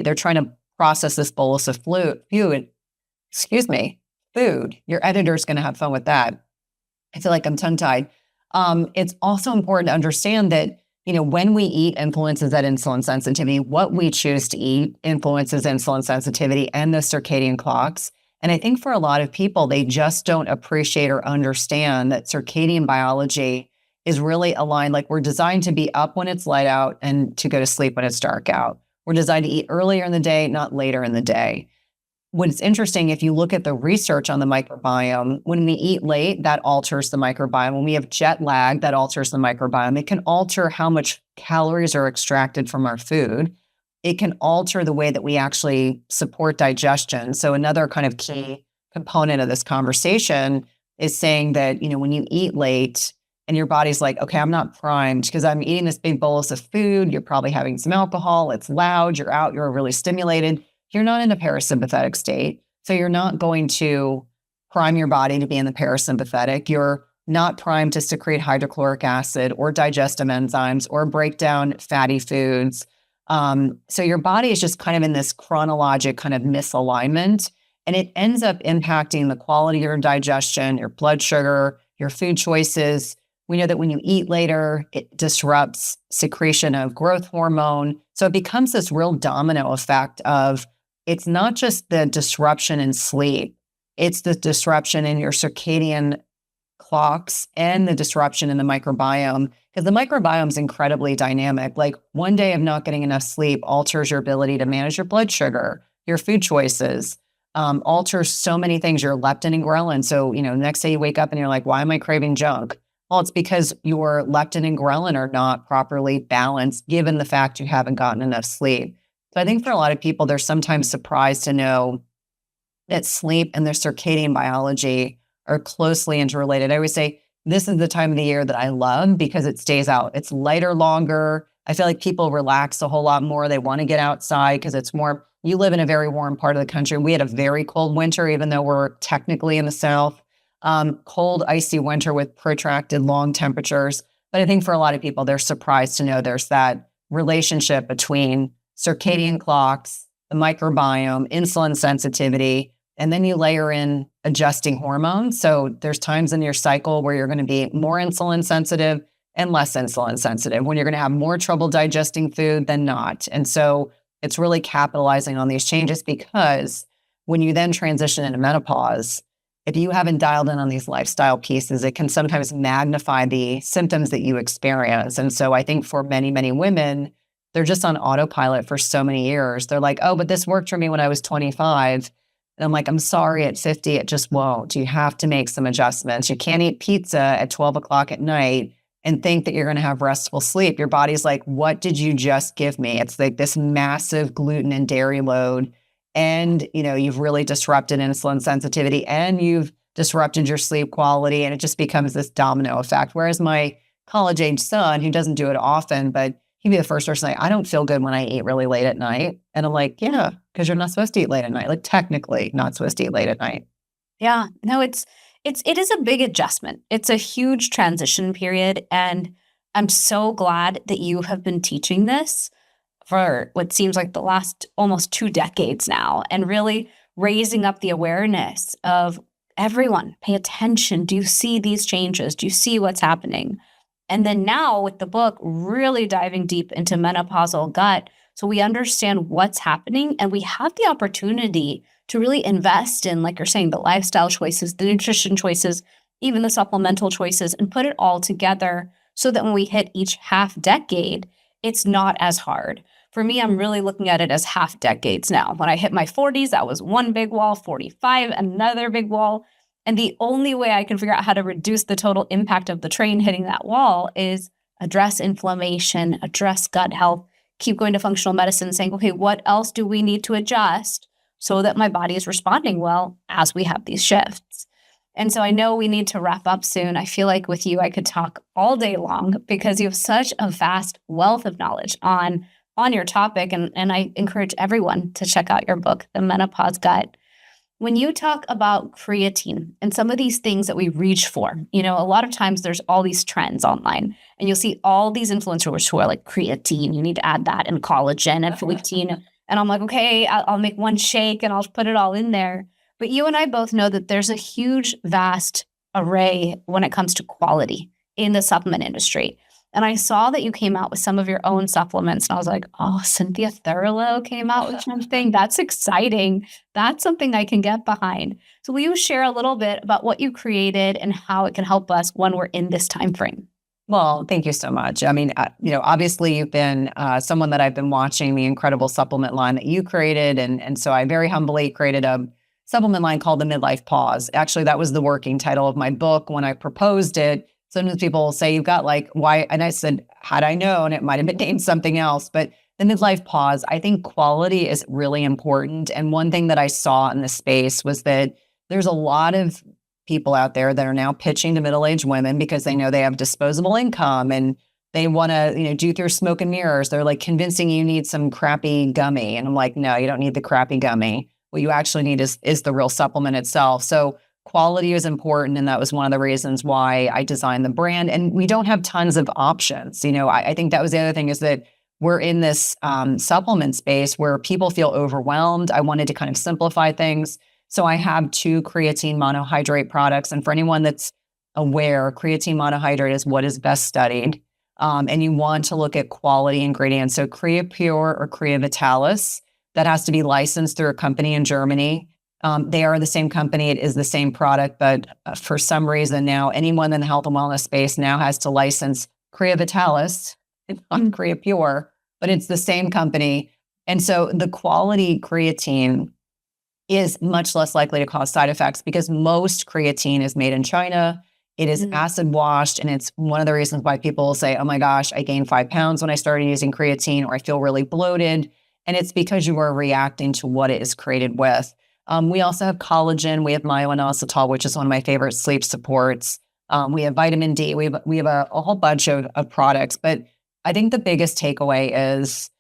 they're trying to process this bolus of food. Your editor's going to have fun with that. I feel like I'm tongue-tied. It's also important to understand that, when we eat influences that insulin sensitivity. What we choose to eat influences insulin sensitivity and the circadian clocks. And I think for a lot of people, they just don't appreciate or understand that circadian biology is really aligned. Like we're designed to be up when it's light out and to go to sleep when it's dark out. We're designed to eat earlier in the day, not later in the day. What's interesting, if you look at the research on the microbiome, when we eat late, that alters the microbiome. When we have jet lag, that alters the microbiome. It can alter how much calories are extracted from our food. It can alter the way that we actually support digestion. So another kind of key component of this conversation is saying that, when you eat late and your body's like, okay, I'm not primed because I'm eating this big bolus of food. You're probably having some alcohol. It's loud. You're out. You're really stimulated. You're not in a parasympathetic state. So you're not going to prime your body to be in the parasympathetic. You're not primed to secrete hydrochloric acid or digestive enzymes or break down fatty foods. So your body is just kind of in this chronologic kind of misalignment, and it ends up impacting the quality of your digestion, your blood sugar, your food choices. We know that when you eat later, it disrupts secretion of growth hormone. So it becomes this real domino effect of, it's not just the disruption in sleep, it's the disruption in your circadian clocks and the disruption in the microbiome, because the microbiome is incredibly dynamic. Like one day of not getting enough sleep alters your ability to manage your blood sugar, your food choices, alters so many things, your leptin and ghrelin. So, next day you wake up and you're like, why am I craving junk? Well, it's because your leptin and ghrelin are not properly balanced, given the fact you haven't gotten enough sleep. So I think for a lot of people, they're sometimes surprised to know that sleep and their circadian biology are closely interrelated. I always say, this is the time of the year that I love because it stays out. It's lighter, longer. I feel like people relax a whole lot more. They want to get outside because it's more, you live in a very warm part of the country. We had a very cold winter, even though we're technically in the South. Cold, icy winter with protracted long temperatures. But I think for a lot of people, they're surprised to know there's that relationship between circadian clocks, the microbiome, insulin sensitivity, and then you layer in adjusting hormones. So there's times in your cycle where you're going to be more insulin sensitive and less insulin sensitive, when you're going to have more trouble digesting food than not. And so it's really capitalizing on these changes, because when you then transition into menopause, if you haven't dialed in on these lifestyle pieces, it can sometimes magnify the symptoms that you experience. And so I think for many, many women, they're just on autopilot for so many years. They're like, oh, but this worked for me when I was 25. And I'm like, I'm sorry, at 50, it just won't. You have to make some adjustments. You can't eat pizza at 12 o'clock at night and think that you're going to have restful sleep. Your body's like, what did you just give me? It's like this massive gluten and dairy load. And, you've really disrupted insulin sensitivity and you've disrupted your sleep quality. And it just becomes this domino effect. Whereas my college-age son, who doesn't do it often, but he'd be the first person to say, I don't feel good when I eat really late at night. And I'm like, yeah, because you're not supposed to eat late at night. Like technically not supposed to eat late at night.
Yeah, no, it is a big adjustment. It's a huge transition period. And I'm so glad that you have been teaching this for what seems like the last almost 2 decades now, and really raising up the awareness of everyone. Pay attention. Do you see these changes? Do you see what's happening? And then now with the book, really diving deep into menopausal gut, so we understand what's happening and we have the opportunity to really invest in, like you're saying, the lifestyle choices, the nutrition choices, even the supplemental choices, and put it all together so that when we hit each half decade, it's not as hard. For me, I'm really looking at it as half decades now. When I hit my 40s, that was one big wall, 45, another big wall. And the only way I can figure out how to reduce the total impact of the train hitting that wall is address inflammation, address gut health, keep going to functional medicine, saying, okay, what else do we need to adjust so that my body is responding well as we have these shifts. And so I know we need to wrap up soon. I feel like with you, I could talk all day long because you have such a vast wealth of knowledge on your topic. And I encourage everyone to check out your book, The Menopause Gut. When you talk about creatine and some of these things that we reach for, a lot of times there's all these trends online and you'll see all these influencers who are like creatine, you need to add that and collagen and lutein. And I'm like, okay, I'll make one shake and I'll put it all in there. But you and I both know that there's a huge, vast array when it comes to quality in the supplement industry. And I saw that you came out with some of your own supplements. And I was like, oh, Cynthia Thurlow came out with something. That's exciting. That's something I can get behind. So will you share a little bit about what you created and how it can help us when we're in this time frame?
Well, thank you so much. I mean, obviously you've been someone that I've been watching the incredible supplement line that you created. And so I very humbly created a supplement line called the Midlife Pause. Actually, that was the working title of my book when I proposed it. Sometimes people will say, you've got like, why? And I said, had I known, it might have been named something else. But the Midlife Pause, I think quality is really important. And one thing that I saw in the space was that there's a lot of people out there that are now pitching to middle-aged women because they know they have disposable income and they want to, do through smoke and mirrors. They're like convincing you need some crappy gummy. And I'm like, no, you don't need the crappy gummy. What you actually need is the real supplement itself. So quality is important. And that was one of the reasons why I designed the brand. And we don't have tons of options. I think that was the other thing is that we're in this supplement space where people feel overwhelmed. I wanted to kind of simplify things. So I have 2 creatine monohydrate products. And for anyone that's aware, creatine monohydrate is what is best studied. And you want to look at quality ingredients. So CreaPure or Creavitalis, that has to be licensed through a company in Germany. They are the same company. It is the same product, but for some reason now, anyone in the health and wellness space now has to license Creavitalis, not CreaPure, but it's the same company. And so the quality creatine is much less likely to cause side effects because most creatine is made in China. It is acid washed. And it's one of the reasons why people will say, oh my gosh, I gained 5 pounds when I started using creatine, or I feel really bloated. And it's because you are reacting to what it is created with. We also have collagen. We have myo-inositol, which is one of my favorite sleep supports. We have vitamin D. We have a whole bunch of products. But I think the biggest takeaway is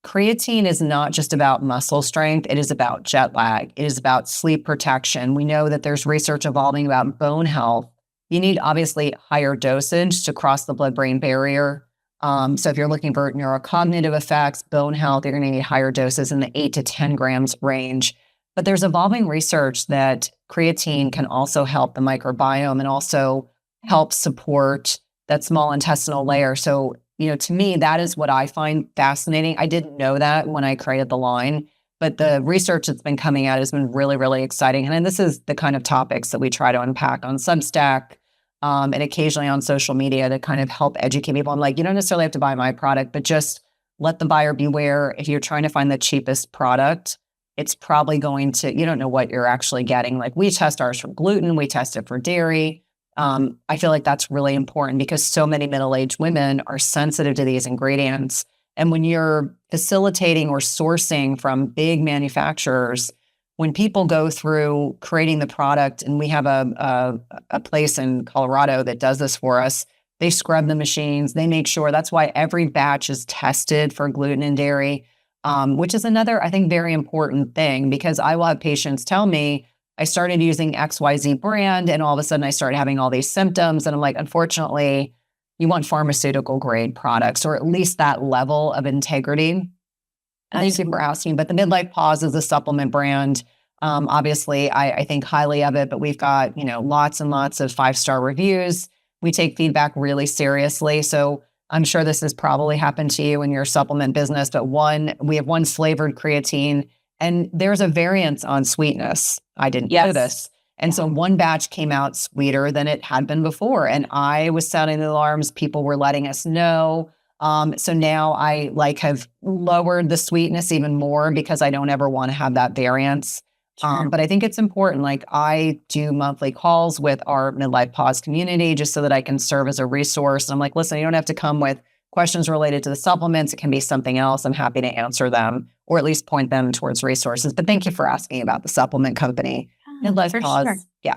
creatine is not just about muscle strength. It is about jet lag. It is about sleep protection. We know that there's research evolving about bone health. You need obviously higher dosage to cross the blood-brain barrier. So if you're looking for neurocognitive effects, bone health, you're going to need higher doses in the 8 to 10 grams range. But there's evolving research that creatine can also help the microbiome and also help support that small intestinal layer. So, to me, that is what I find fascinating. I didn't know that when I created the line, but the research that's been coming out has been really, really exciting. And then this is the kind of topics that we try to unpack on Substack and occasionally on social media to kind of help educate people. I'm like, you don't necessarily have to buy my product, but just let the buyer beware. If you're trying to find the cheapest product, it's probably going to, you don't know what you're actually getting. Like we test ours for gluten, we test it for dairy. I feel like that's really important because so many middle-aged women are sensitive to these ingredients. And when you're facilitating or sourcing from big manufacturers, when people go through creating the product, and we have a place in Colorado that does this for us, they scrub the machines, they make sure, that's why every batch is tested for gluten and dairy. Which is another, I think, very important thing because I will have patients tell me, I started using XYZ brand and all of a sudden I started having all these symptoms. And I'm like, unfortunately, you want pharmaceutical grade products or at least that level of integrity. Thank you for asking. But the Midlife Pause is a supplement brand. Obviously, I think highly of it, but we've got, lots and lots of 5-star reviews. We take feedback really seriously. So I'm sure this has probably happened to you in your supplement business, but we have one flavored creatine and there's a variance on sweetness. I didn't know this. And so one batch came out sweeter than it had been before. And I was sounding the alarms. People were letting us know. So now I have lowered the sweetness even more because I don't ever want to have that variance. Sure. But I think it's important. I do monthly calls with our Midlife Pause community just so that I can serve as a resource. And I'm like, listen, you don't have to come with questions related to the supplements, it can be something else. I'm happy to answer them or at least point them towards resources. But thank you for asking about the supplement company. Midlife
for
pause.
sure.
Yeah.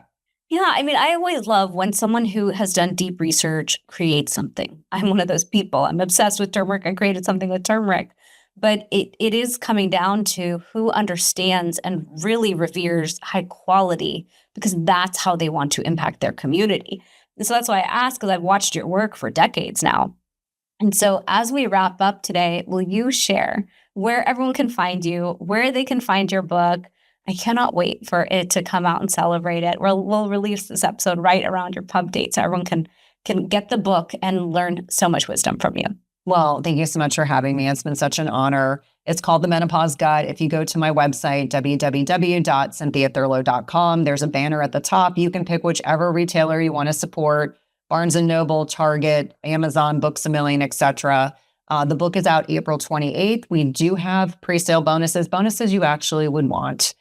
Yeah, I mean, I always love when someone who has done deep research creates something. I'm one of those people. I'm obsessed with turmeric. I created something with turmeric. But it is coming down to who understands and really reveres high quality because that's how they want to impact their community. And so that's why I ask, because I've watched your work for decades now. And so as we wrap up today, will you share where everyone can find you, where they can find your book? I cannot wait for it to come out and celebrate it. We'll release this episode right around your pub date so everyone can get the book and learn so much wisdom from you.
Well, thank you so much for having me. It's been such an honor. It's called The Menopause Gut. If you go to my website, www.cynthiathurlow.com, there's a banner at the top. You can pick whichever retailer you want to support, Barnes & Noble, Target, Amazon, Books A Million, etc. The book is out April 28th. We do have pre-sale bonuses you actually would want.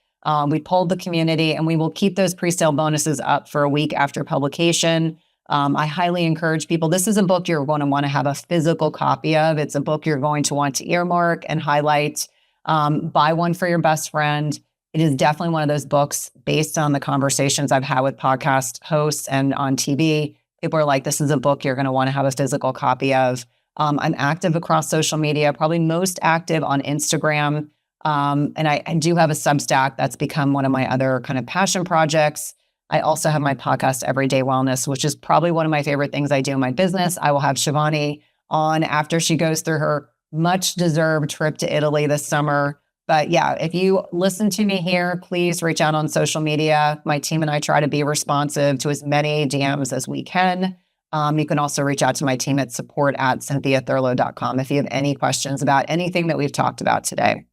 We polled the community and we will keep those pre-sale bonuses up for a week after publication. I highly encourage people. This is a book you're going to want to have a physical copy of. It's a book you're going to want to earmark and highlight. Buy one for your best friend. It is definitely one of those books based on the conversations I've had with podcast hosts and on TV. People are like, this is a book you're going to want to have a physical copy of. I'm active across social media, probably most active on Instagram. And I do have a Substack that's become one of my other kind of passion projects. I also have my podcast, Everyday Wellness, which is probably one of my favorite things I do in my business. I will have Shivani on after she goes through her much deserved trip to Italy this summer. But yeah, if you listen to me here, please reach out on social media. My team and I try to be responsive to as many DMs as we can. You can also reach out to my team at support@cynthiathurlow.com if you have any questions about anything that we've talked about today.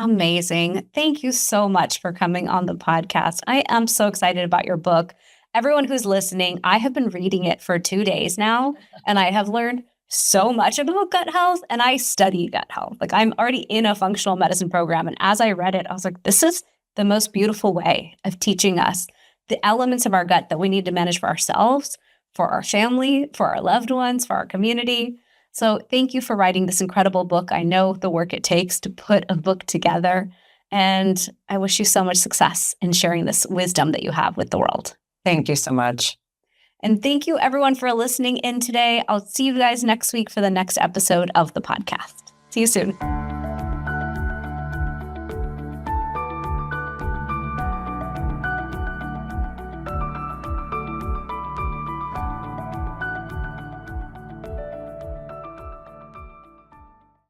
Amazing. Thank you so much for coming on the podcast. I am so excited about your book. Everyone who's listening, I have been reading it for 2 days now, and I have learned so much about gut health, and I study gut health. Like I'm already in a functional medicine program, and as I read it, I was like, this is the most beautiful way of teaching us the elements of our gut that we need to manage for ourselves, for our family, for our loved ones, for our community. So thank you for writing this incredible book. I know the work it takes to put a book together, and I wish you so much success in sharing this wisdom that you have with the world.
Thank you so much.
And thank you everyone for listening in today. I'll see you guys next week for the next episode of the podcast. See you soon.